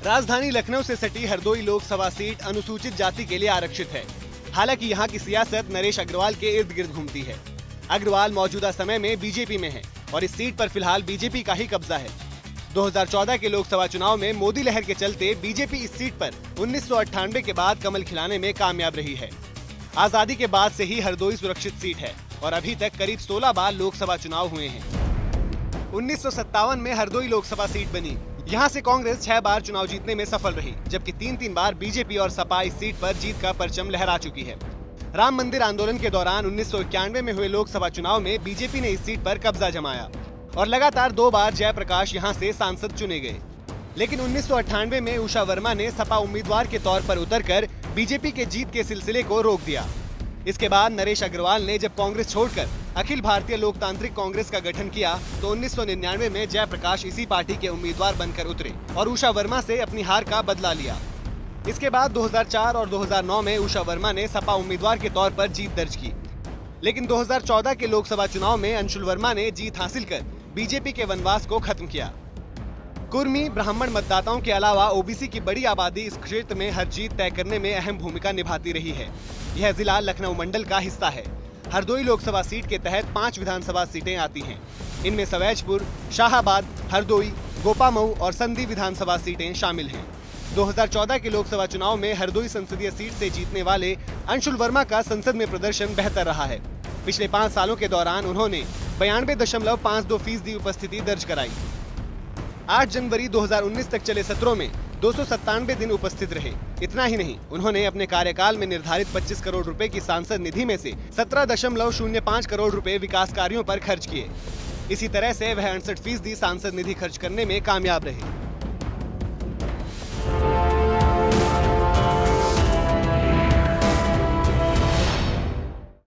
राजधानी लखनऊ से सटी हरदोई लोकसभा सीट अनुसूचित जाति के लिए आरक्षित है। हालांकि यहाँ की सियासत नरेश अग्रवाल के इर्द गिर्द घूमती है। अग्रवाल मौजूदा समय में बीजेपी में है और इस सीट पर फिलहाल बीजेपी का ही कब्जा है। 2014 के लोकसभा चुनाव में मोदी लहर के चलते बीजेपी इस सीट पर 1998 के बाद कमल खिलाने में कामयाब रही है। आजादी के बाद से ही हरदोई सुरक्षित सीट है और अभी तक करीब 16 बार लोकसभा चुनाव हुए हैं। 1957 में हरदोई लोकसभा सीट बनी। यहाँ से कांग्रेस 6 बार चुनाव जीतने में सफल रही, जबकि 3 बार बीजेपी और सपा इस सीट पर जीत का परचम लहरा चुकी है। राम मंदिर आंदोलन के दौरान 1991 में हुए लोकसभा चुनाव में बीजेपी ने इस सीट पर कब्जा जमाया और लगातार 2 बार जयप्रकाश यहाँ से सांसद चुने गए। लेकिन 1998 में उषा वर्मा ने सपा उम्मीदवार के तौर पर उतरकर बीजेपी के जीत के सिलसिले को रोक दिया। इसके बाद नरेश अग्रवाल ने जब कांग्रेस छोड़कर अखिल भारतीय लोकतांत्रिक कांग्रेस का गठन किया तो 1999 में जयप्रकाश इसी पार्टी के उम्मीदवार बनकर उतरे और उषा वर्मा से अपनी हार का बदला लिया। इसके बाद 2004 और 2009 में उषा वर्मा ने सपा उम्मीदवार के तौर पर जीत दर्ज की। लेकिन 2014 के लोकसभा चुनाव में अंशुल वर्मा ने जीत हासिल कर बीजेपी के वनवास को खत्म किया। कुर्मी ब्राह्मण मतदाताओं के अलावा ओबीसी की बड़ी आबादी इस क्षेत्र में हर जीत तय करने में अहम भूमिका निभाती रही है। यह जिला लखनऊ मंडल का हिस्सा है। हरदोई लोकसभा सीट के तहत 5 विधानसभा सीटें आती हैं। इनमें सवैजपुर, शाहाबाद, हरदोई, गोपामऊ और संधी विधानसभा सीटें शामिल हैं। 2014 के लोकसभा चुनाव में हरदोई संसदीय सीट से जीतने वाले अंशुल वर्मा का संसद में प्रदर्शन बेहतर रहा है। पिछले 5 सालों के दौरान उन्होंने 92.52% उपस्थिति दर्ज कराई। 8 जनवरी 2019 तक चले सत्रों में 297 दिन उपस्थित रहे। इतना ही नहीं, उन्होंने अपने कार्यकाल में निर्धारित 25 करोड़ रुपए की सांसद निधि में से 17.05 करोड़ रुपए विकास कार्यों पर खर्च किए। इसी तरह से वह 68% सांसद निधि खर्च करने में कामयाब रहे।